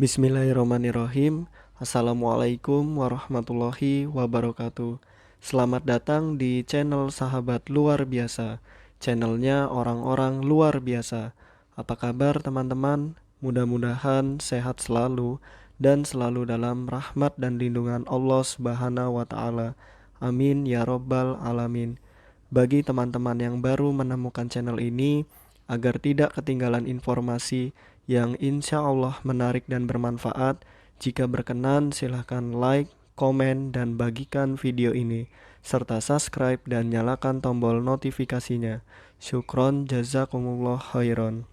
Bismillahirrahmanirrahim. Assalamualaikum warahmatullahi wabarakatuh. Selamat datang di channel Sahabat Luar Biasa. Channelnya orang-orang luar biasa. Apa kabar teman-teman? Mudah-mudahan sehat selalu dan selalu dalam rahmat dan lindungan Allah Subhanahu wa taala. Amin ya robbal alamin. Bagi teman-teman yang baru menemukan channel ini, agar tidak ketinggalan informasi yang insya Allah menarik dan bermanfaat, jika berkenan silahkan like, komen, dan bagikan video ini, serta subscribe dan nyalakan tombol notifikasinya. Syukron jazakumullah khairan.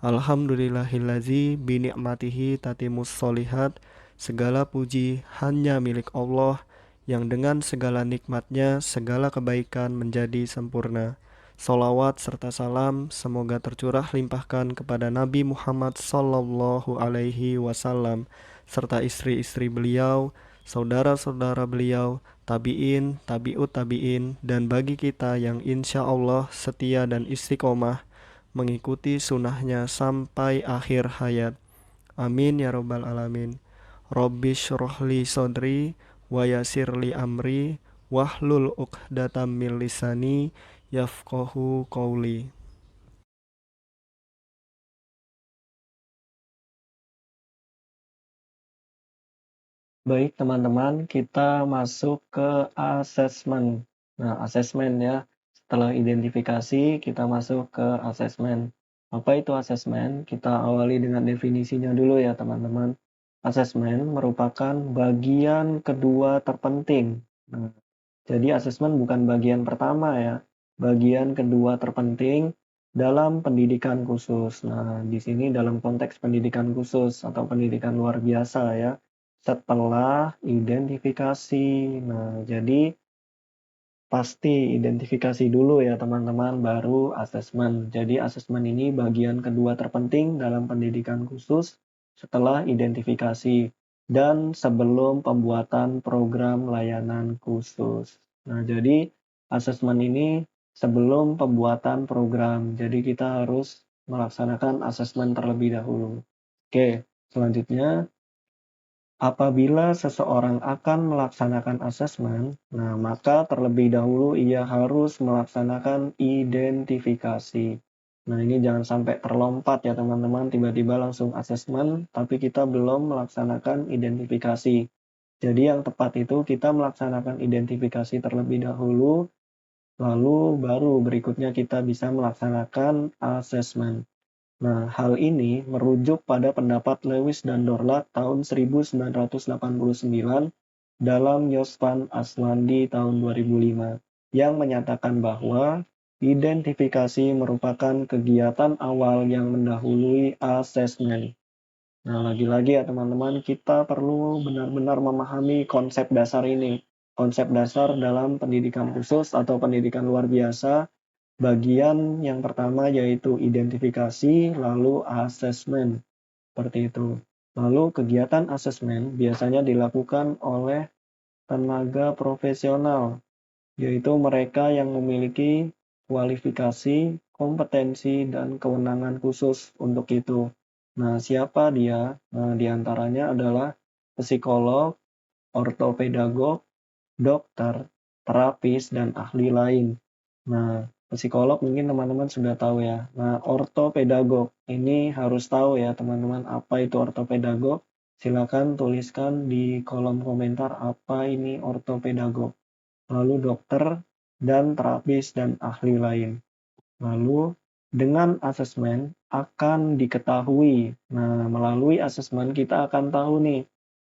Alhamdulillahillazi bini'matihi tatimus solihat. Segala puji hanya milik Allah, yang dengan segala nikmatnya segala kebaikan menjadi sempurna. Salawat serta salam semoga tercurah limpahkan kepada Nabi Muhammad Sallallahu Alaihi Wasallam serta istri-istri beliau, saudara-saudara beliau, tabi'in, tabi'ut tabi'in, dan bagi kita yang insya Allah setia dan istiqomah mengikuti sunnahnya sampai akhir hayat. Amin ya robbal alamin. Rabbi syrohli sodri wa yasirli amri wahlul uqdatam min lisani yafqahu qawli. Baik teman-teman, kita masuk ke asesmen. Nah, asesmen ya. Setelah identifikasi, kita masuk ke asesmen. Apa itu asesmen? Kita awali dengan definisinya dulu ya teman-teman. Asesmen merupakan bagian kedua terpenting. Nah, jadi asesmen bukan bagian pertama ya. Bagian kedua terpenting dalam pendidikan khusus. Nah, di sini dalam konteks pendidikan khusus atau pendidikan luar biasa ya. Setelah identifikasi. Nah, jadi pasti identifikasi dulu ya teman-teman, baru asesmen. Jadi asesmen ini bagian kedua terpenting dalam pendidikan khusus setelah identifikasi dan sebelum pembuatan program layanan khusus. Nah, jadi asesmen ini sebelum pembuatan program. Jadi kita harus melaksanakan asesmen terlebih dahulu. Oke, selanjutnya apabila seseorang akan melaksanakan asesmen, nah maka terlebih dahulu ia harus melaksanakan identifikasi. Nah, ini jangan sampai terlompat ya teman-teman, tiba-tiba langsung asesmen, tapi kita belum melaksanakan identifikasi. Jadi yang tepat itu kita melaksanakan identifikasi terlebih dahulu, lalu baru berikutnya kita bisa melaksanakan asesmen. Nah, hal ini merujuk pada pendapat Lewis dan Dorlat tahun 1989 dalam Yosvan Aslandi tahun 2005 yang menyatakan bahwa identifikasi merupakan kegiatan awal yang mendahului asesmen. Nah, lagi-lagi ya teman-teman, kita perlu benar-benar memahami konsep dasar ini. Konsep dasar dalam pendidikan khusus atau pendidikan luar biasa. Bagian yang pertama yaitu identifikasi, lalu asesmen, seperti itu. Lalu kegiatan asesmen biasanya dilakukan oleh tenaga profesional, yaitu mereka yang memiliki kualifikasi, kompetensi, dan kewenangan khusus untuk itu. Nah, siapa dia? Nah, diantaranya adalah psikolog, ortopedagog, dokter, terapis, dan ahli lain. Nah, psikolog mungkin teman-teman sudah tahu ya. Nah, ortopedagog ini harus tahu ya teman-teman apa itu ortopedagog. Silakan tuliskan di kolom komentar apa ini ortopedagog. Lalu dokter dan terapis dan ahli lain. Lalu dengan asesmen akan diketahui. Nah, melalui asesmen kita akan tahu nih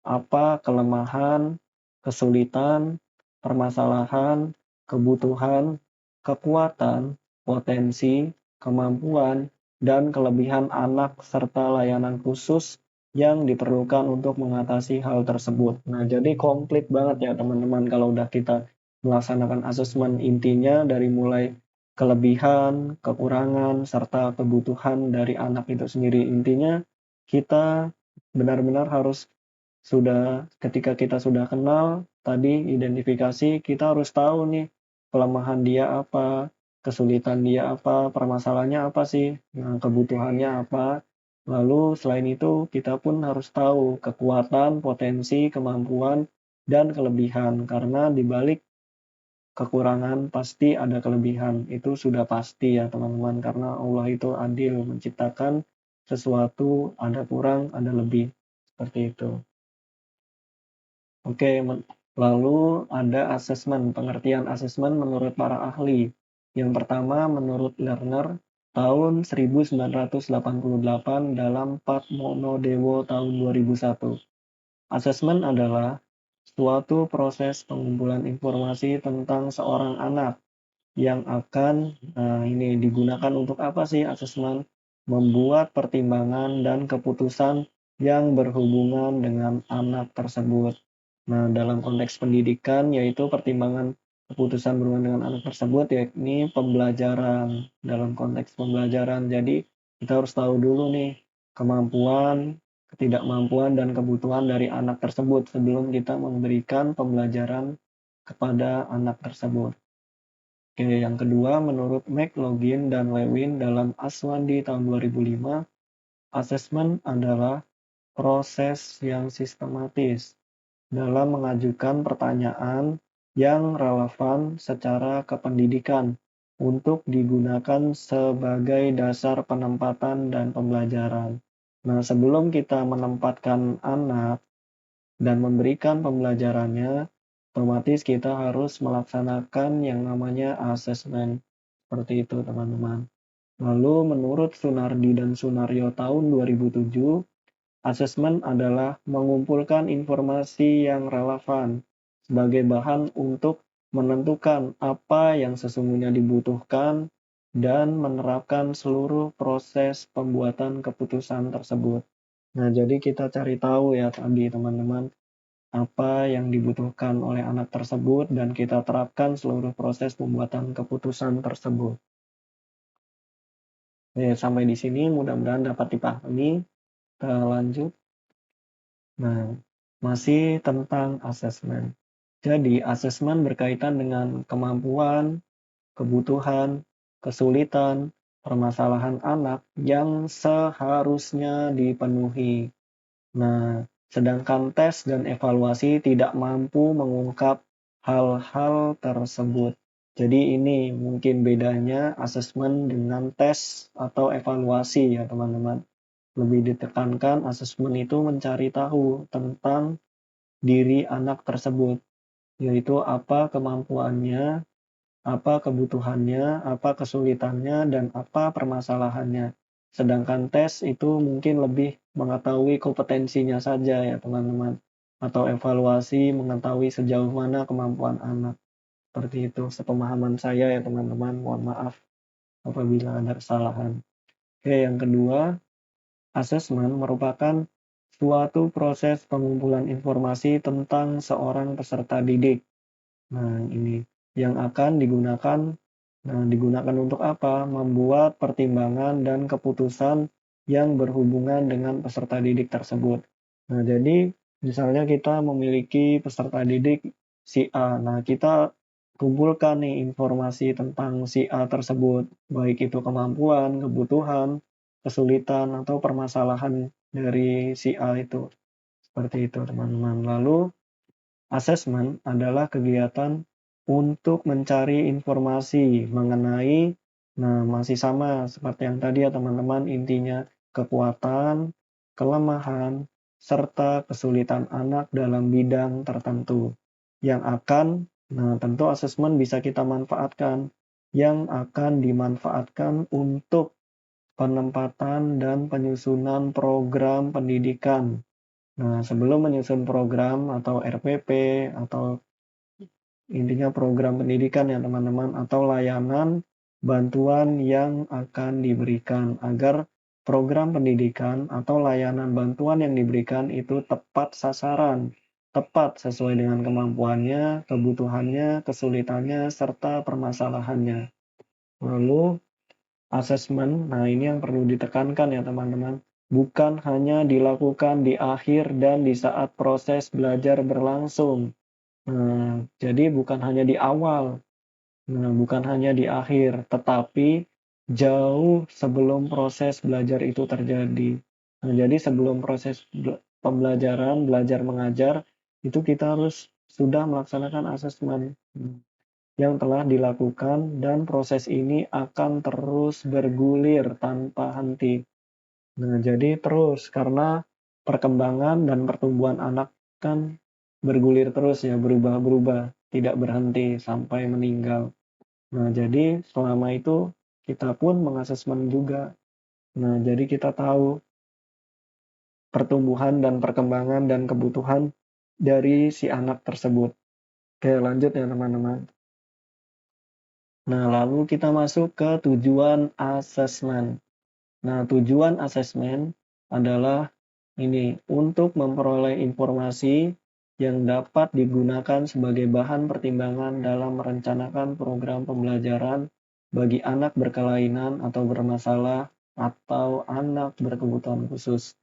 apa kelemahan, kesulitan, permasalahan, kebutuhan, kekuatan, potensi, kemampuan, dan kelebihan anak serta layanan khusus yang diperlukan untuk mengatasi hal tersebut. Nah, jadi komplit banget ya teman-teman kalau udah kita melaksanakan asesmen, intinya dari mulai kelebihan, kekurangan, serta kebutuhan dari anak itu sendiri. Intinya kita benar-benar harus ketika kita sudah kenal tadi identifikasi, kita harus tahu nih kelemahan dia apa, kesulitan dia apa, permasalahannya apa sih, nah, kebutuhannya apa. Lalu selain itu kita pun harus tahu kekuatan, potensi, kemampuan, dan kelebihan karena di balik kekurangan pasti ada kelebihan. Itu sudah pasti ya teman-teman karena Allah itu adil menciptakan sesuatu ada kurang, ada lebih. Seperti itu. Oke, lalu ada asesmen, pengertian asesmen menurut para ahli. Yang pertama menurut Lerner tahun 1988 dalam Pat Monodewo tahun 2001. Asesmen adalah suatu proses pengumpulan informasi tentang seorang anak yang akan ini digunakan untuk apa sih asesmen? Membuat pertimbangan dan keputusan yang berhubungan dengan anak tersebut. Nah, dalam konteks pendidikan yaitu pertimbangan keputusan berhubungan dengan anak tersebut yakni pembelajaran. Dalam konteks pembelajaran, jadi kita harus tahu dulu nih kemampuan, ketidakmampuan dan kebutuhan dari anak tersebut sebelum kita memberikan pembelajaran kepada anak tersebut. Oke, yang kedua, menurut McLaughlin dan Lewin dalam Aswandi tahun 2005, asesmen adalah proses yang sistematis dalam mengajukan pertanyaan yang relevan secara kependidikan untuk digunakan sebagai dasar penempatan dan pembelajaran. Nah, sebelum kita menempatkan anak dan memberikan pembelajarannya, otomatis kita harus melaksanakan yang namanya asesmen. Seperti itu, teman-teman. Lalu menurut Sunardi dan Sunario tahun 2007, asesmen adalah mengumpulkan informasi yang relevan sebagai bahan untuk menentukan apa yang sesungguhnya dibutuhkan dan menerapkan seluruh proses pembuatan keputusan tersebut. Nah, jadi kita cari tahu ya tadi teman-teman, apa yang dibutuhkan oleh anak tersebut dan kita terapkan seluruh proses pembuatan keputusan tersebut. Sampai di sini mudah-mudahan dapat dipahami. Kita lanjut. Nah, masih tentang asesmen. Jadi, asesmen berkaitan dengan kemampuan, kebutuhan, kesulitan, permasalahan anak yang seharusnya dipenuhi. Nah, sedangkan tes dan evaluasi tidak mampu mengungkap hal-hal tersebut. Jadi ini mungkin bedanya asesmen dengan tes atau evaluasi ya teman-teman. Lebih ditekankan asesmen itu mencari tahu tentang diri anak tersebut, yaitu apa kemampuannya, apa kebutuhannya, apa kesulitannya, dan apa permasalahannya. Sedangkan tes itu mungkin lebih mengetahui kompetensinya saja ya teman-teman. Atau evaluasi mengetahui sejauh mana kemampuan anak. Seperti itu, sepemahaman saya ya teman-teman. Mohon maaf apabila ada kesalahan. Oke, yang kedua, asesmen merupakan suatu proses pengumpulan informasi tentang seorang peserta didik. Nah, ini yang akan digunakan untuk apa? Membuat pertimbangan dan keputusan yang berhubungan dengan peserta didik tersebut. Nah, jadi misalnya kita memiliki peserta didik si A. Nah, kita kumpulkan nih informasi tentang si A tersebut, baik itu kemampuan, kebutuhan, kesulitan, atau permasalahan dari si A itu. Seperti itu, teman-teman. Lalu, asesmen adalah kegiatan untuk mencari informasi mengenai, nah masih sama seperti yang tadi ya teman-teman, intinya kekuatan, kelemahan, serta kesulitan anak dalam bidang tertentu yang akan, nah tentu asesmen bisa kita manfaatkan, yang akan dimanfaatkan untuk penempatan dan penyusunan program pendidikan. Nah, sebelum menyusun program atau RPP atau intinya program pendidikan ya teman-teman atau layanan bantuan yang akan diberikan agar program pendidikan atau layanan bantuan yang diberikan itu tepat sasaran, tepat sesuai dengan kemampuannya, kebutuhannya, kesulitannya, serta permasalahannya. Lalu asesmen, nah ini yang perlu ditekankan ya teman-teman, bukan hanya dilakukan di akhir dan di saat proses belajar berlangsung. Nah, jadi bukan hanya di awal, nah bukan hanya di akhir, tetapi jauh sebelum proses belajar itu terjadi. Nah, jadi sebelum proses pembelajaran, belajar mengajar, itu kita harus sudah melaksanakan asesmen yang telah dilakukan dan proses ini akan terus bergulir tanpa henti. Nah, jadi terus karena perkembangan dan pertumbuhan anak kan bergulir terus ya, berubah-berubah, tidak berhenti sampai meninggal. Nah, jadi selama itu kita pun mengasesmen juga. Nah, jadi kita tahu pertumbuhan dan perkembangan dan kebutuhan dari si anak tersebut. Oke, lanjut ya teman-teman. Nah, lalu kita masuk ke tujuan asesmen. Nah, tujuan asesmen adalah ini untuk memperoleh informasi yang dapat digunakan sebagai bahan pertimbangan dalam merencanakan program pembelajaran bagi anak berkelainan atau bermasalah atau anak berkebutuhan khusus.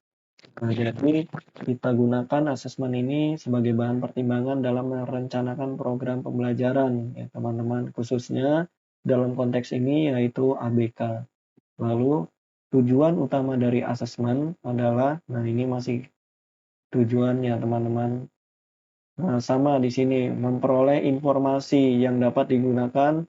Nah, jadi kita gunakan asesmen ini sebagai bahan pertimbangan dalam merencanakan program pembelajaran ya teman-teman, khususnya dalam konteks ini yaitu ABK. Lalu tujuan utama dari asesmen adalah, nah ini masih tujuannya teman-teman. Nah, sama di sini memperoleh informasi yang dapat digunakan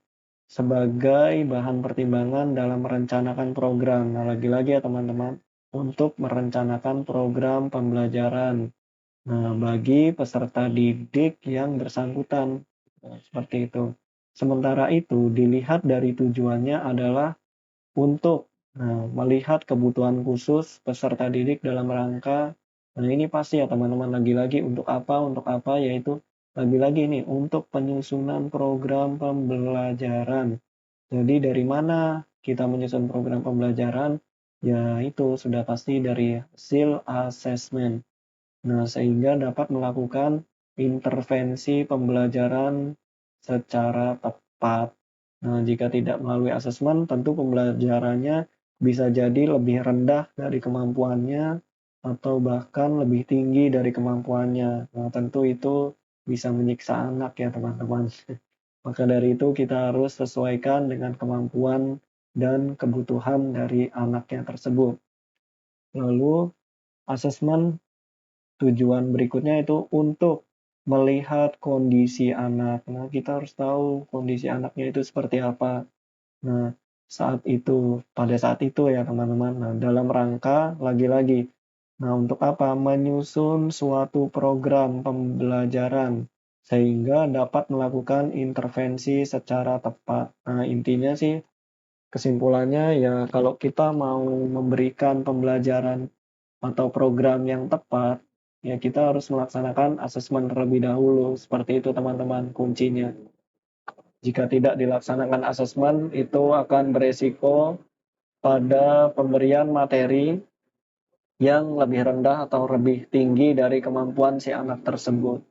sebagai bahan pertimbangan dalam merencanakan program. Nah, lagi-lagi ya teman-teman, untuk merencanakan program pembelajaran. Nah, bagi peserta didik yang bersangkutan. Nah, seperti itu. Sementara itu, dilihat dari tujuannya adalah untuk melihat kebutuhan khusus peserta didik dalam rangka, nah ini pasti ya teman-teman, lagi-lagi untuk apa, yaitu lagi-lagi nih untuk penyusunan program pembelajaran. Jadi dari mana kita menyusun program pembelajaran? Ya itu sudah pasti dari hasil asesmen. Nah, sehingga dapat melakukan intervensi pembelajaran secara tepat. Nah, jika tidak melalui asesmen, tentu pembelajarannya bisa jadi lebih rendah dari kemampuannya atau bahkan lebih tinggi dari kemampuannya. Nah, tentu itu bisa menyiksa anak ya, teman-teman. Maka dari itu kita harus sesuaikan dengan kemampuan dan kebutuhan dari anaknya tersebut. Lalu, asesmen tujuan berikutnya itu untuk melihat kondisi anak. Nah, kita harus tahu kondisi anaknya itu seperti apa. Nah, pada saat itu ya teman-teman. Nah, dalam rangka lagi-lagi. Nah, untuk apa? Menyusun suatu program pembelajaran sehingga dapat melakukan intervensi secara tepat. Nah, intinya sih kesimpulannya ya kalau kita mau memberikan pembelajaran atau program yang tepat, ya kita harus melaksanakan asesmen terlebih dahulu. Seperti itu teman-teman kuncinya. Jika tidak dilaksanakan asesmen, itu akan beresiko pada pemberian materi yang lebih rendah atau lebih tinggi dari kemampuan si anak tersebut.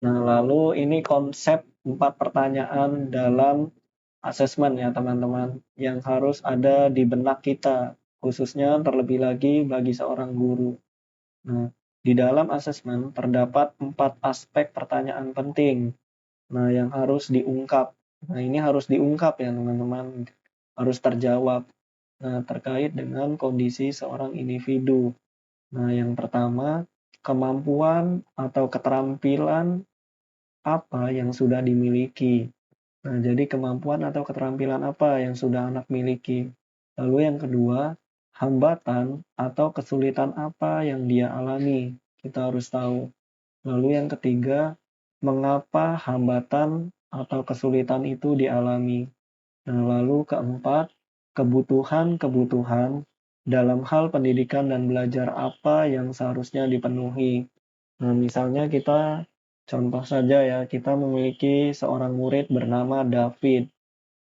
Nah, lalu ini konsep 4 pertanyaan dalam asesmen ya teman-teman, yang harus ada di benak kita, khususnya terlebih lagi bagi seorang guru. Nah, di dalam asesmen terdapat 4 aspek pertanyaan penting. Nah, yang harus diungkap. Nah, ini harus diungkap ya teman-teman, harus terjawab. Nah, terkait dengan kondisi seorang individu. Nah, yang pertama, kemampuan atau keterampilan apa yang sudah dimiliki. Nah, jadi kemampuan atau keterampilan apa yang sudah anak miliki. Lalu yang kedua, hambatan atau kesulitan apa yang dia alami. Kita harus tahu. Lalu yang ketiga, mengapa hambatan atau kesulitan itu dialami. Nah, lalu keempat, kebutuhan-kebutuhan dalam hal pendidikan dan belajar apa yang seharusnya dipenuhi. Nah, misalnya contoh saja ya, kita memiliki seorang murid bernama David.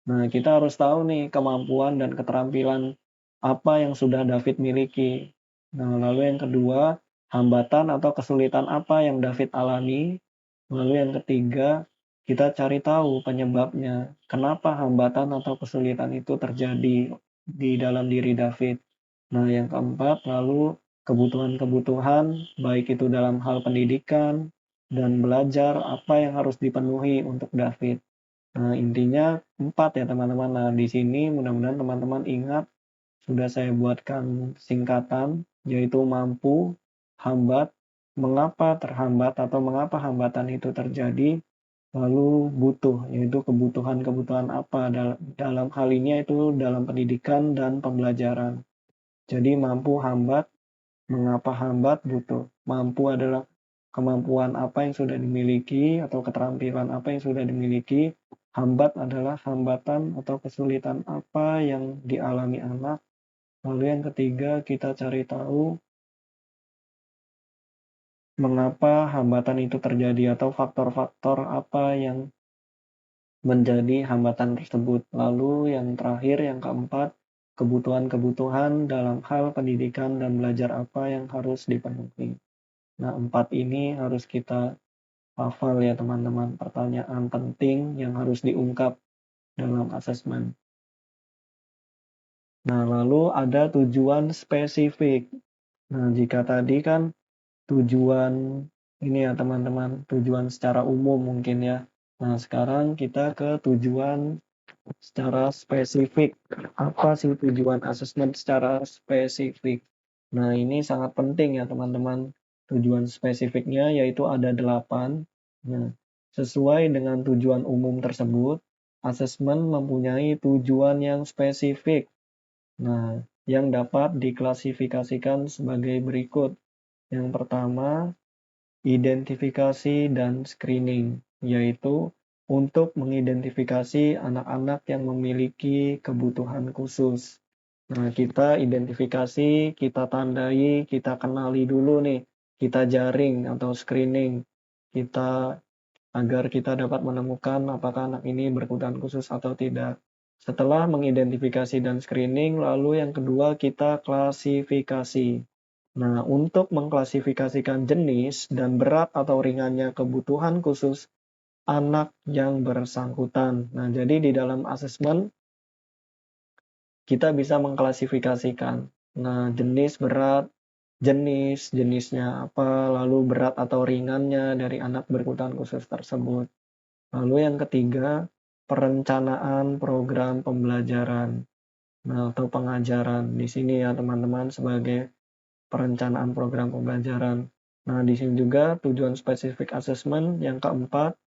Nah, kita harus tahu nih kemampuan dan keterampilan apa yang sudah David miliki. Nah, lalu yang kedua, hambatan atau kesulitan apa yang David alami. Lalu yang ketiga, kita cari tahu penyebabnya. Kenapa hambatan atau kesulitan itu terjadi di dalam diri David. Nah, yang keempat, lalu kebutuhan-kebutuhan, baik itu dalam hal pendidikan dan belajar, apa yang harus dipenuhi untuk David. Nah, intinya 4 ya teman-teman. Nah, di sini mudah-mudahan teman-teman ingat sudah saya buatkan singkatan, yaitu mampu, hambat, mengapa terhambat atau mengapa hambatan itu terjadi, lalu butuh, yaitu kebutuhan-kebutuhan apa dalam hal ini yaitu dalam pendidikan dan pembelajaran. Jadi mampu, hambat, mengapa hambat, butuh. Mampu adalah kemampuan apa yang sudah dimiliki atau keterampilan apa yang sudah dimiliki. Hambat adalah hambatan atau kesulitan apa yang dialami anak. Lalu yang ketiga, kita cari tahu mengapa hambatan itu terjadi atau faktor-faktor apa yang menjadi hambatan tersebut. Lalu yang terakhir, yang keempat, kebutuhan-kebutuhan dalam hal pendidikan dan belajar apa yang harus dipenuhi. Nah, 4 ini harus kita hafal ya teman-teman, pertanyaan penting yang harus diungkap dalam asesmen. Nah, lalu ada tujuan spesifik. Nah, jika tadi kan tujuan ini ya teman-teman, tujuan secara umum mungkin ya. Nah, sekarang kita ke tujuan secara spesifik. Apa sih tujuan asesmen secara spesifik? Nah, ini sangat penting ya teman-teman. Tujuan spesifiknya yaitu ada 8. Nah, sesuai dengan tujuan umum tersebut, asesmen mempunyai tujuan yang spesifik. Nah, yang dapat diklasifikasikan sebagai berikut. Yang pertama, identifikasi dan screening, yaitu untuk mengidentifikasi anak-anak yang memiliki kebutuhan khusus. Nah, kita identifikasi, kita tandai, kita kenali dulu nih, kita jaring atau screening, kita agar kita dapat menemukan apakah anak ini berkebutuhan khusus atau tidak. Setelah mengidentifikasi dan screening, lalu yang kedua kita klasifikasi. Nah, untuk mengklasifikasikan jenis dan berat atau ringannya kebutuhan khusus anak yang bersangkutan. Nah, jadi di dalam asesmen kita bisa mengklasifikasikan. Nah, jenisnya apa, lalu berat atau ringannya dari anak berkebutuhan khusus tersebut. Lalu yang ketiga, perencanaan program pembelajaran. Nah, atau pengajaran. Di sini ya teman-teman sebagai perencanaan program pembelajaran. Nah, di sini juga tujuan spesifik asesmen yang keempat,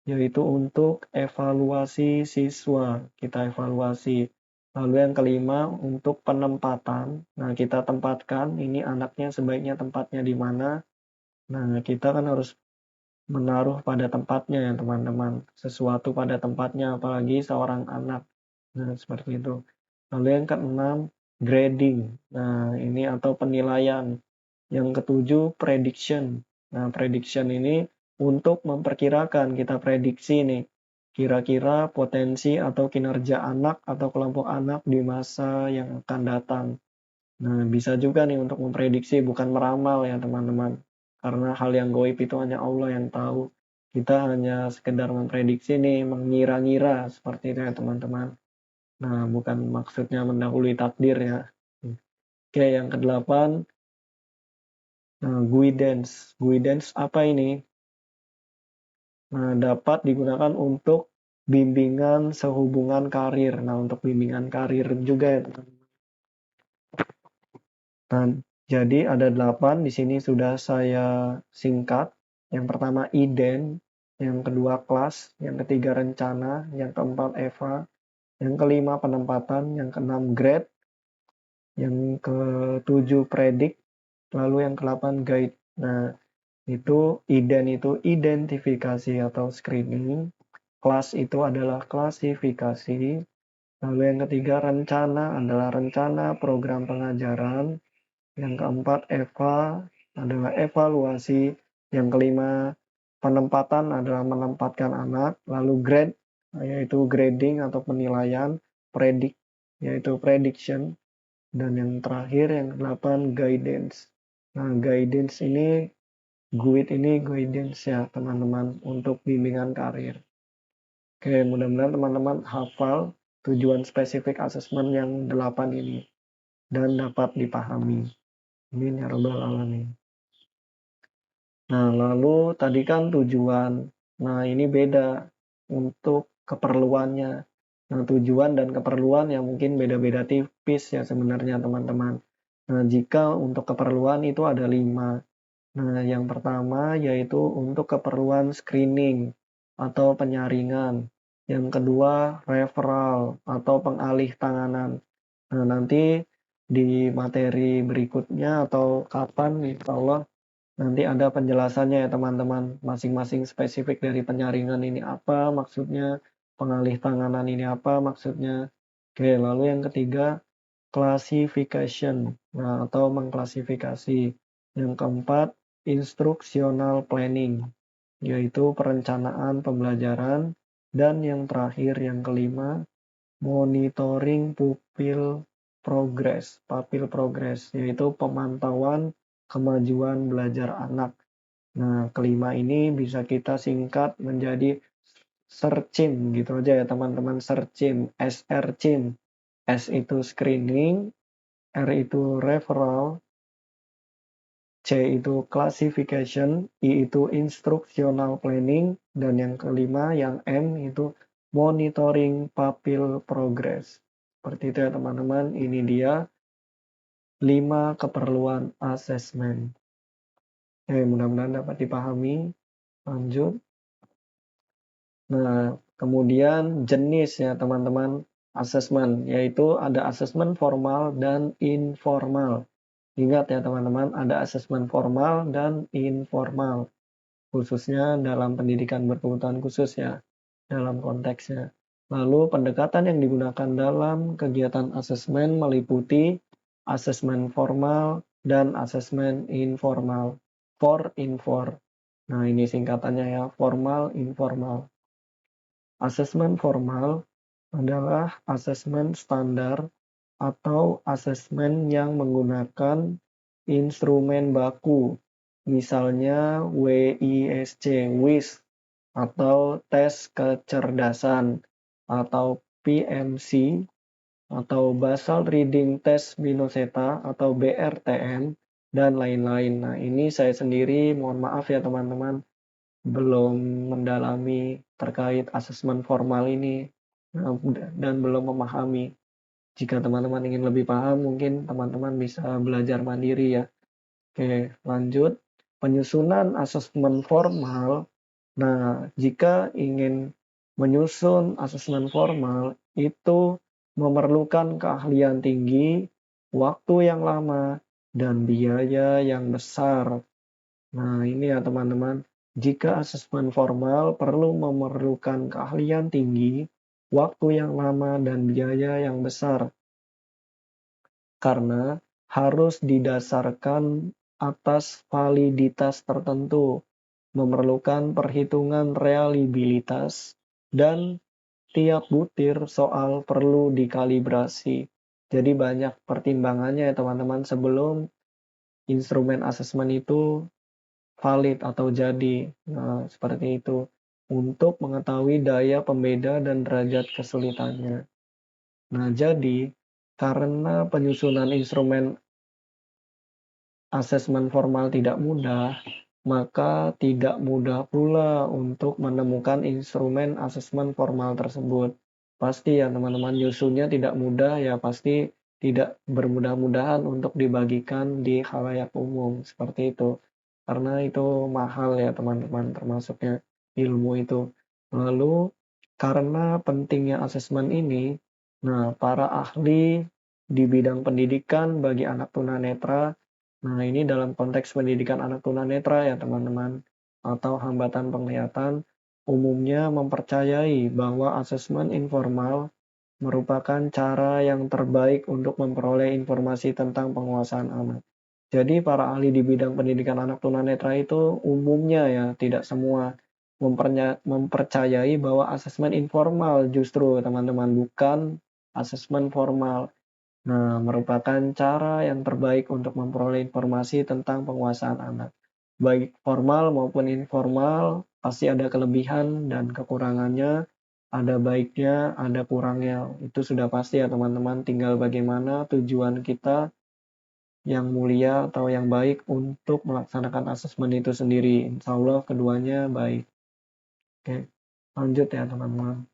yaitu untuk evaluasi siswa. Kita evaluasi. Lalu yang kelima, untuk penempatan. Nah, kita tempatkan, ini anaknya sebaiknya tempatnya di mana. Nah, kita kan harus menaruh pada tempatnya ya teman-teman. Sesuatu pada tempatnya, apalagi seorang anak. Nah, seperti itu. Lalu yang keenam, grading. Nah, ini atau penilaian. Yang ketujuh, prediction. Nah, prediction ini untuk memperkirakan, kita prediksi nih, kira-kira potensi atau kinerja anak atau kelompok anak di masa yang akan datang. Nah, bisa juga nih untuk memprediksi, bukan meramal ya teman-teman. Karena hal yang gaib itu hanya Allah yang tahu. Kita hanya sekedar memprediksi nih, mengira-ngira seperti itu ya teman-teman. Nah, bukan maksudnya mendahului takdir ya. Oke, yang kedelapan, nah, guidance. Guidance apa ini? Nah, dapat digunakan untuk bimbingan sehubungan karir. Nah, untuk bimbingan karir juga ya, teman-teman. Nah, jadi ada 8, di sini sudah saya singkat. Yang pertama ident, yang kedua kelas, yang ketiga rencana, yang keempat eva, yang kelima penempatan, yang keenam grade, yang ketujuh predik, lalu yang ke-8 guide. Nah, itu identifikasi atau screening, kelas itu adalah klasifikasi, lalu yang ketiga rencana adalah rencana program pengajaran, yang keempat eva adalah evaluasi, yang kelima penempatan adalah menempatkan anak, lalu grade yaitu grading atau penilaian, predik yaitu prediction, dan yang terakhir yang ke-8 guidance. Nah, guidance ini guidance ya teman-teman untuk bimbingan karir. Oke, mudah-mudahan teman-teman hafal tujuan spesifik asesmen yang 8 ini dan dapat dipahami. Amin ya rabbal alamin. Nah, lalu tadi kan tujuan. Nah, ini beda untuk keperluannya. Nah, tujuan dan keperluan yang mungkin beda-beda tipis ya sebenarnya teman-teman. Nah, jika untuk keperluan itu ada 5. Nah, yang pertama yaitu untuk keperluan screening atau penyaringan. Yang kedua, referral atau pengalih tanganan. Nah, nanti di materi berikutnya atau kapan insya Allah nanti ada penjelasannya ya teman-teman. Masing-masing spesifik dari penyaringan ini apa maksudnya, pengalih tanganan ini apa maksudnya. Oke, lalu yang ketiga, classification, nah, atau mengklasifikasi. Yang keempat, instructional planning, yaitu perencanaan pembelajaran. Dan yang terakhir, yang kelima, monitoring pupil progress, yaitu pemantauan kemajuan belajar anak. Nah, kelima ini bisa kita singkat menjadi SERCIM, gitu aja ya teman-teman, SERCIM, SRCIM. S itu screening, R itu referral, C itu classification, I itu instructional planning, dan yang kelima yang M itu monitoring pupil progress. Seperti itu ya teman-teman, ini dia 5 keperluan asesmen. Mudah-mudahan dapat dipahami. Lanjut. Nah, kemudian jenis ya teman-teman asesmen, yaitu ada asesmen formal dan informal. Ingat ya teman-teman, ada asesmen formal dan informal, khususnya dalam pendidikan berkebutuhan khusus ya, dalam konteksnya. Lalu pendekatan yang digunakan dalam kegiatan asesmen meliputi asesmen formal dan asesmen informal, for infor. Nah, ini singkatannya ya, formal informal. Asesmen formal adalah asesmen standar atau asesmen yang menggunakan instrumen baku, misalnya WISC, WIS, atau tes kecerdasan, atau PMC, atau Basal Reading Test Minnesota, atau BRTM, dan lain-lain. Nah, ini saya sendiri, mohon maaf ya teman-teman, belum mendalami terkait asesmen formal ini, dan belum memahami. Jika teman-teman ingin lebih paham, mungkin teman-teman bisa belajar mandiri ya. Oke, lanjut. Penyusunan asesmen formal. Nah, jika ingin menyusun asesmen formal, itu memerlukan keahlian tinggi, waktu yang lama, dan biaya yang besar. Nah, ini ya teman-teman, jika asesmen formal memerlukan keahlian tinggi, waktu yang lama, dan biaya yang besar. Karena harus didasarkan atas validitas tertentu, memerlukan perhitungan reliabilitas, dan tiap butir soal perlu dikalibrasi. Jadi banyak pertimbangannya ya teman-teman sebelum instrumen asesmen itu valid atau jadi. Nah, seperti itu. Untuk mengetahui daya pembeda dan derajat kesulitannya. Nah, jadi karena penyusunan instrumen asesmen formal tidak mudah, maka tidak mudah pula untuk menemukan instrumen asesmen formal tersebut. Pasti ya teman-teman, nyusunnya tidak mudah ya, pasti tidak bermudah-mudahan untuk dibagikan di khalayak umum, seperti itu. Karena itu mahal ya teman-teman, termasuknya ilmu itu. Lalu karena pentingnya asesmen ini, nah para ahli di bidang pendidikan bagi anak tunanetra. Nah, ini dalam konteks pendidikan anak tunanetra ya teman-teman, atau hambatan penglihatan, umumnya mempercayai bahwa asesmen informal merupakan cara yang terbaik untuk memperoleh informasi tentang penguasaan anak. Jadi para ahli di bidang pendidikan anak tunanetra itu umumnya ya, tidak semua mempercayai bahwa asesmen informal justru teman-teman, bukan asesmen formal. Nah, merupakan cara yang terbaik untuk memperoleh informasi tentang penguasaan anak. Baik formal maupun informal, pasti ada kelebihan dan kekurangannya, ada baiknya, ada kurangnya. Itu sudah pasti ya teman-teman, tinggal bagaimana tujuan kita yang mulia atau yang baik untuk melaksanakan asesmen itu sendiri. Insya Allah keduanya baik. Oke, lanjut ya teman-teman.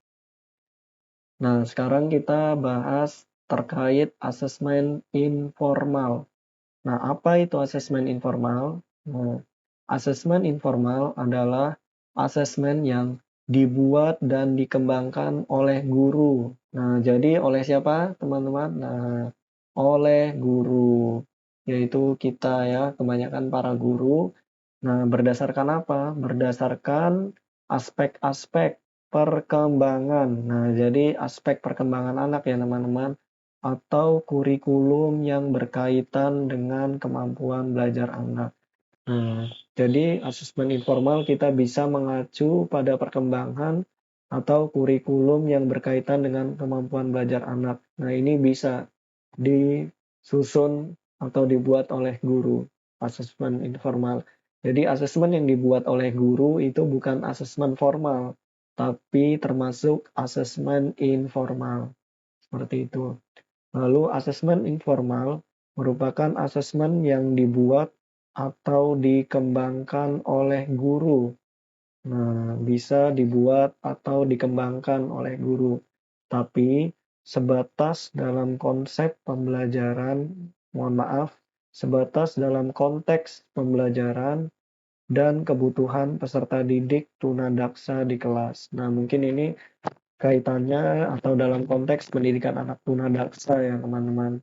Nah, sekarang kita bahas terkait asesmen informal. Nah, apa itu asesmen informal? Nah, asesmen informal adalah asesmen yang dibuat dan dikembangkan oleh guru. Nah, jadi oleh siapa, teman-teman? Nah, oleh guru, yaitu kita ya, kebanyakan para guru. Nah, berdasarkan apa? Berdasarkan aspek-aspek perkembangan. Nah, jadi aspek perkembangan anak ya, teman-teman, atau kurikulum yang berkaitan dengan kemampuan belajar anak. Nah, jadi asesmen informal kita bisa mengacu pada perkembangan atau kurikulum yang berkaitan dengan kemampuan belajar anak. Nah, ini bisa disusun atau dibuat oleh guru, asesmen informal. Jadi asesmen yang dibuat oleh guru itu bukan asesmen formal, tapi termasuk asesmen informal. Seperti itu. Lalu asesmen informal merupakan asesmen yang dibuat atau dikembangkan oleh guru. Nah, bisa dibuat atau dikembangkan oleh guru, tapi sebatas dalam konsep pembelajaran, mohon maaf, sebatas dalam konteks pembelajaran dan kebutuhan peserta didik tunadaksa di kelas. Nah, mungkin ini kaitannya atau dalam konteks pendidikan anak tunadaksa ya, teman-teman.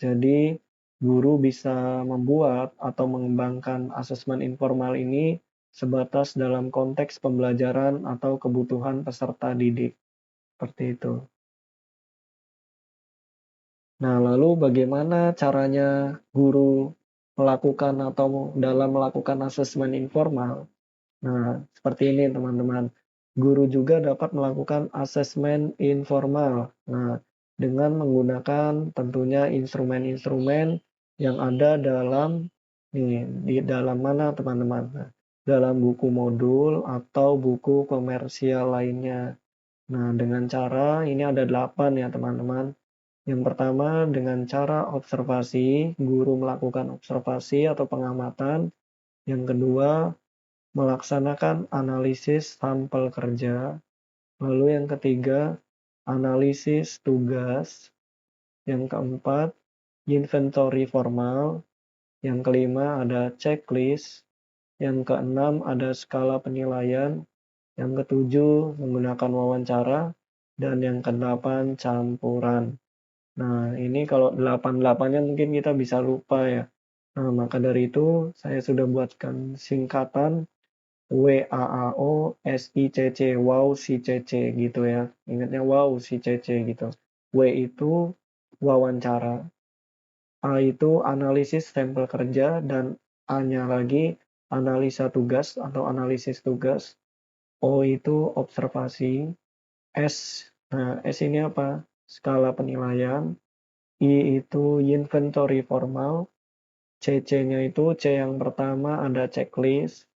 Jadi, guru bisa membuat atau mengembangkan asesmen informal ini sebatas dalam konteks pembelajaran atau kebutuhan peserta didik. Seperti itu. Nah, lalu bagaimana caranya guru melakukan atau dalam melakukan asesmen informal? Nah, seperti ini teman-teman. Guru juga dapat melakukan asesmen informal. Nah, dengan menggunakan tentunya instrumen-instrumen yang ada dalam di dalam mana teman-teman? Nah, dalam buku modul atau buku komersial lainnya. Nah, dengan cara ini ada 8 ya teman-teman. Yang pertama dengan cara observasi, guru melakukan observasi atau pengamatan. Yang kedua, melaksanakan analisis sampel kerja. Lalu yang ketiga, analisis tugas. Yang keempat, inventory formal. Yang kelima ada checklist. Yang keenam ada skala penilaian. Yang ketujuh menggunakan wawancara. Dan yang kedelapan campuran. Nah, ini kalau delapan-delapannya mungkin kita bisa lupa ya. Nah, maka dari itu saya sudah buatkan singkatan WAAO SICC, wow si Cece gitu ya. Ingatnya wow si Cece gitu. W itu wawancara, A itu analisis sampel kerja, dan A-nya lagi analisa tugas atau analisis tugas. O itu observasi, S, nah S ini apa? Skala penilaian. I itu inventory formal. C-nya itu C yang pertama ada checklist.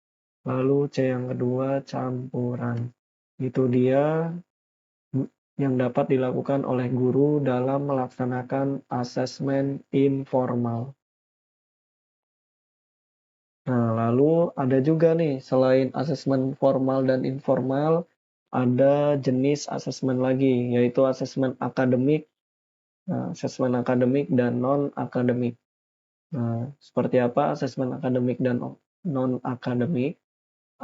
Lalu C yang kedua campuran. Itu dia yang dapat dilakukan oleh guru dalam melaksanakan asesmen informal. Nah, lalu ada juga nih, selain asesmen formal dan informal, ada jenis asesmen lagi, yaitu asesmen akademik, asesmen akademik dan non-akademik. Nah, seperti apa asesmen akademik dan non-akademik?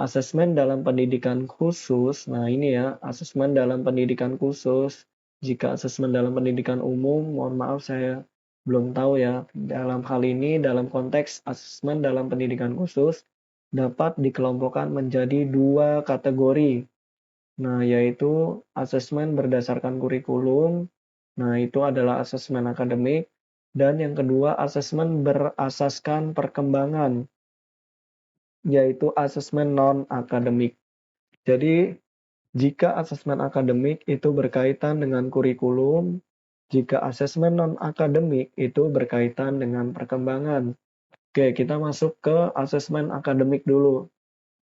Asesmen dalam pendidikan khusus, nah ini ya, asesmen dalam pendidikan khusus. Jika asesmen dalam pendidikan umum, mohon maaf saya belum tahu ya. Dalam hal ini, dalam konteks asesmen dalam pendidikan khusus, dapat dikelompokkan menjadi dua kategori. Nah, yaitu asesmen berdasarkan kurikulum, nah itu adalah asesmen akademik, dan yang kedua asesmen berasaskan perkembangan, yaitu asesmen non-akademik. Jadi, jika asesmen akademik itu berkaitan dengan kurikulum, jika asesmen non-akademik itu berkaitan dengan perkembangan. Oke, kita masuk ke asesmen akademik dulu.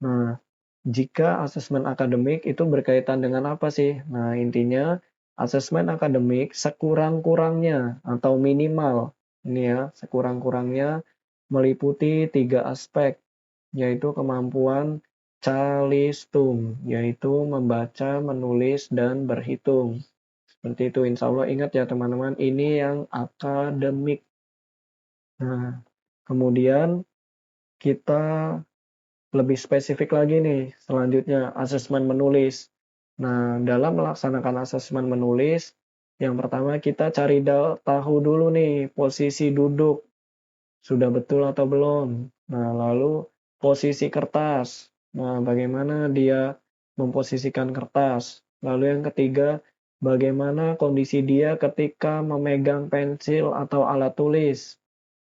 Nah, jika asesmen akademik itu berkaitan dengan apa sih? Nah, intinya asesmen akademik sekurang-kurangnya atau minimal, ini ya, sekurang-kurangnya meliputi 3 aspek, yaitu kemampuan calistung, yaitu membaca, menulis, dan berhitung. Seperti itu, insya Allah ingat ya teman-teman, ini yang akademik. Nah, kemudian kita lebih spesifik lagi nih, selanjutnya asesmen menulis. Nah, dalam melaksanakan asesmen menulis, yang pertama kita cari tahu dulu nih posisi duduk, sudah betul atau belum. Nah, lalu posisi kertas. Nah, bagaimana dia memposisikan kertas. Lalu yang ketiga, bagaimana kondisi dia ketika memegang pensil atau alat tulis.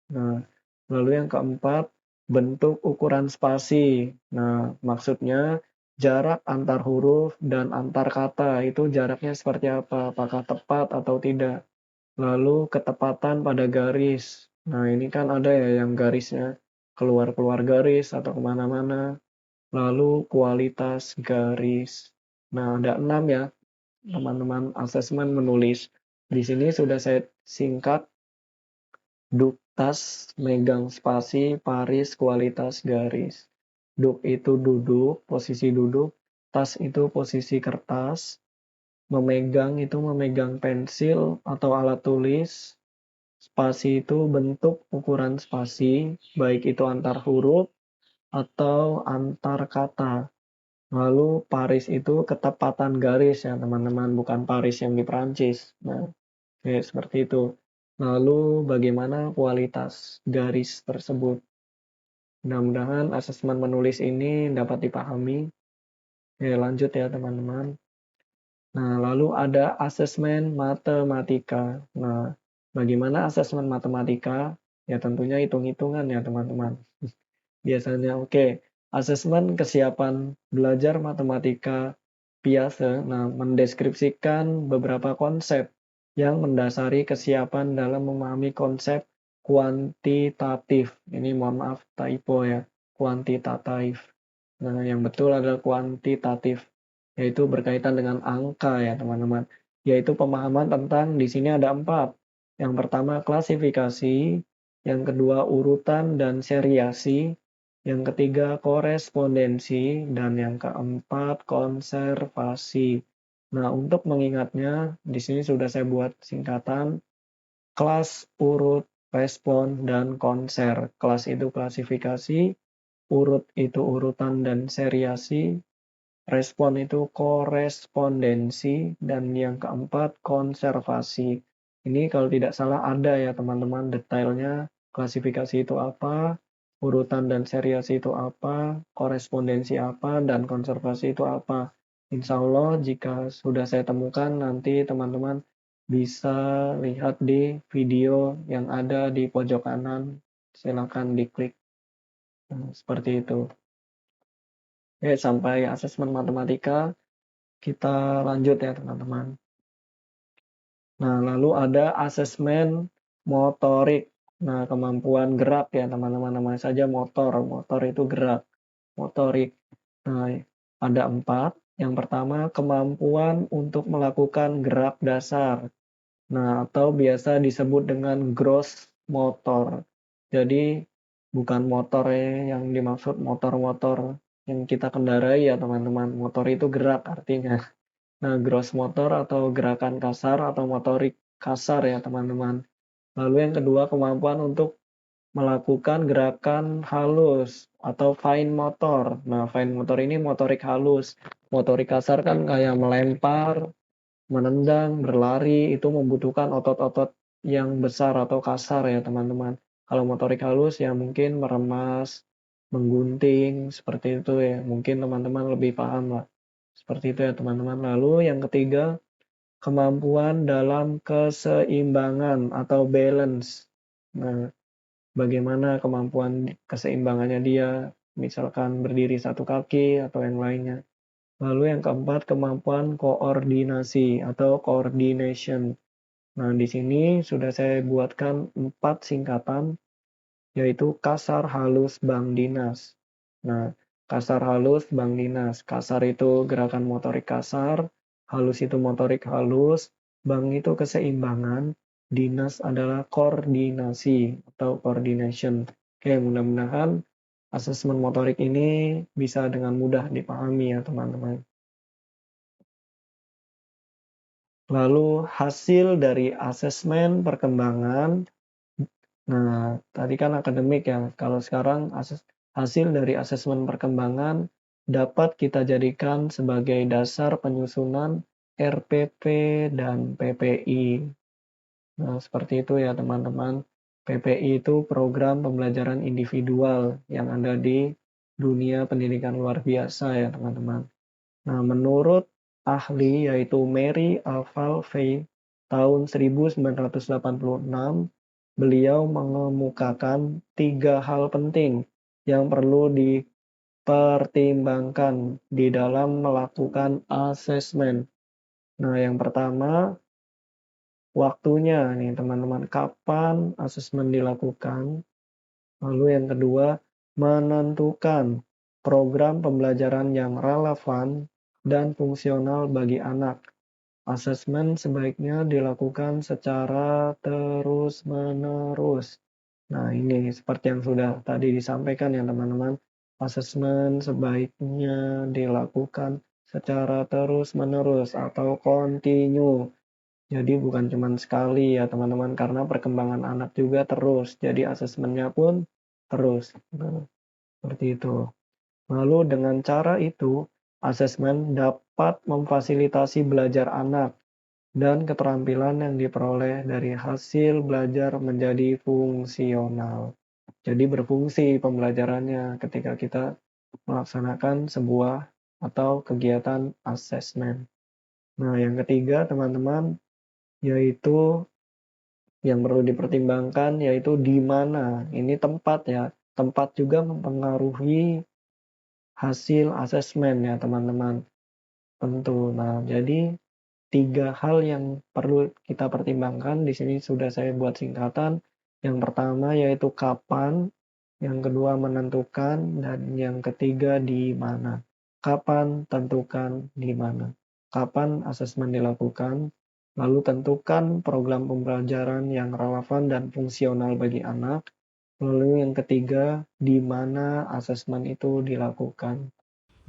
Nah, lalu yang keempat, bentuk ukuran spasi. Nah, maksudnya jarak antar huruf dan antar kata itu jaraknya seperti apa? Apakah tepat atau tidak? Lalu ketepatan pada garis. Nah, ini kan ada ya yang garisnya keluar-keluar garis atau kemana-mana. Lalu kualitas garis. Nah, ada 6 ya, teman-teman, asesmen menulis. Di sini sudah saya singkat: duk, tas, megang spasi, baris, kualitas garis. Duk itu duduk, posisi duduk. Tas itu posisi kertas. Memegang itu memegang pensil atau alat tulis. Spasi itu bentuk ukuran spasi, baik itu antar huruf atau antar kata. Lalu baris itu ketepatan garis ya teman-teman, bukan baris yang di Perancis. Nah, oke, seperti itu. Lalu bagaimana kualitas garis tersebut? Mudah-mudahan asesmen menulis ini dapat dipahami. Oke, lanjut ya teman-teman. Nah, lalu ada asesmen matematika. Nah, bagaimana asesmen matematika? Ya tentunya hitung-hitungan ya teman-teman. Biasanya oke. Asesmen kesiapan belajar matematika biasa, nah, mendeskripsikan beberapa konsep yang mendasari kesiapan dalam memahami konsep kuantitatif. Ini mohon maaf typo ya, kuantitatif. Nah, yang betul adalah kuantitatif, yaitu berkaitan dengan angka ya teman-teman. Yaitu pemahaman tentang di sini ada 4. Yang pertama klasifikasi, yang kedua urutan dan seriasi, yang ketiga korespondensi, dan yang keempat konservasi. Nah, untuk mengingatnya, di sini sudah saya buat singkatan: kelas, urut, respon, dan konser. Kelas itu klasifikasi, urut itu urutan dan seriasi, respon itu korespondensi, dan yang keempat konservasi. Ini kalau tidak salah ada ya teman-teman detailnya, klasifikasi itu apa, urutan dan seriasi itu apa, korespondensi apa, dan konservasi itu apa. Insya Allah jika sudah saya temukan nanti teman-teman bisa lihat di video yang ada di pojok kanan, silakan diklik. Nah, seperti itu. Oke, sampai asesmen matematika, kita lanjut ya teman-teman. Nah, lalu ada asesmen motorik. Nah, kemampuan gerak ya teman-teman, namanya saja motor. Motor itu gerak, motorik. Nah, ada 4. Yang pertama, kemampuan untuk melakukan gerak dasar. Nah, atau biasa disebut dengan gross motor. Jadi, bukan motor ya yang dimaksud motor-motor yang kita kendarai ya teman-teman. Motor itu gerak artinya. Nah, gross motor atau gerakan kasar atau motorik kasar ya teman-teman. Lalu yang kedua, kemampuan untuk melakukan gerakan halus atau fine motor. Nah, fine motor ini motorik halus. Motorik kasar kan kayak melempar, menendang, berlari, itu membutuhkan otot-otot yang besar atau kasar ya teman-teman. Kalau motorik halus ya mungkin meremas, menggunting, seperti itu ya. Mungkin teman-teman lebih paham lah. Seperti itu ya teman-teman. Lalu yang ketiga, kemampuan dalam keseimbangan atau balance. Nah, bagaimana kemampuan keseimbangannya dia, misalkan berdiri satu kaki atau yang lainnya. Lalu yang keempat, kemampuan koordinasi atau coordination. Nah, di sini sudah saya buatkan 4 singkatan, yaitu kasar, halus, bang, dinas. Nah, kasar, halus, bang, dinas. Kasar itu gerakan motorik kasar, halus itu motorik halus, bang itu keseimbangan, dinas adalah koordinasi atau coordination. Oke, mudah-mudahan asesmen motorik ini bisa dengan mudah dipahami ya teman-teman. Lalu hasil dari asesmen perkembangan. Nah, tadi kan akademik ya. Kalau sekarang hasil dari asesmen perkembangan dapat kita jadikan sebagai dasar penyusunan RPP dan PPI. Nah, seperti itu ya teman-teman. PPI itu program pembelajaran individual yang ada di dunia pendidikan luar biasa ya teman-teman. Nah, menurut ahli yaitu Mary Avalvey tahun 1986, beliau mengemukakan 3 hal penting yang perlu dipertimbangkan di dalam melakukan asesmen. Nah, yang pertama, waktunya nih teman-teman, kapan asesmen dilakukan. Lalu yang kedua, menentukan program pembelajaran yang relevan dan fungsional bagi anak. Asesmen sebaiknya dilakukan secara terus-menerus. Nah, ini seperti yang sudah tadi disampaikan ya teman-teman. Asesmen sebaiknya dilakukan secara terus-menerus atau kontinu. Jadi bukan cuma sekali ya teman-teman, karena perkembangan anak juga terus. Jadi asesmennya pun terus. Nah, seperti itu. Lalu dengan cara itu, asesmen dapat memfasilitasi belajar anak dan keterampilan yang diperoleh dari hasil belajar menjadi fungsional. Jadi berfungsi pembelajarannya ketika kita melaksanakan sebuah atau kegiatan asesmen. Nah, yang ketiga teman-teman, yaitu yang perlu dipertimbangkan yaitu di mana. Ini tempat ya. Tempat juga mempengaruhi hasil asesmen ya teman-teman. Tentu. Nah, jadi 3 hal yang perlu kita pertimbangkan di sini sudah saya buat singkatan. Yang pertama yaitu kapan, yang kedua menentukan, dan yang ketiga di mana. Kapan, tentukan, di mana. Kapan asesmen dilakukan, lalu tentukan program pembelajaran yang relevan dan fungsional bagi anak. Lalu yang ketiga, di mana asesmen itu dilakukan.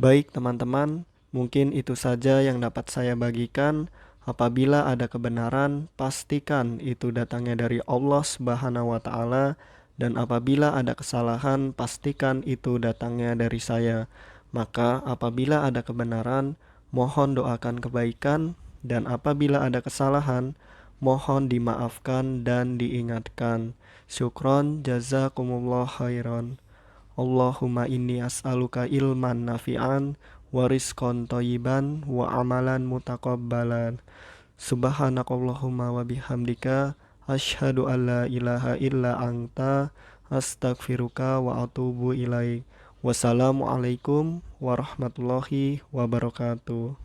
Baik teman-teman, mungkin itu saja yang dapat saya bagikan. Apabila ada kebenaran, pastikan itu datangnya dari Allah Subhanahu wa taala, dan apabila ada kesalahan, pastikan itu datangnya dari saya. Maka apabila ada kebenaran, mohon doakan kebaikan, dan apabila ada kesalahan, mohon dimaafkan dan diingatkan. Syukron jazakumullah khairan. Allahumma inni as'aluka ilman nafi'an wa rizqan thayyiban wa amalan mutaqabbalan. Subhanakallahumma wa bihamdika asyhadu an la ilaha illa anta astaghfiruka wa atubu ilaik. Wassalamualaikum warahmatullahi wabarakatuh.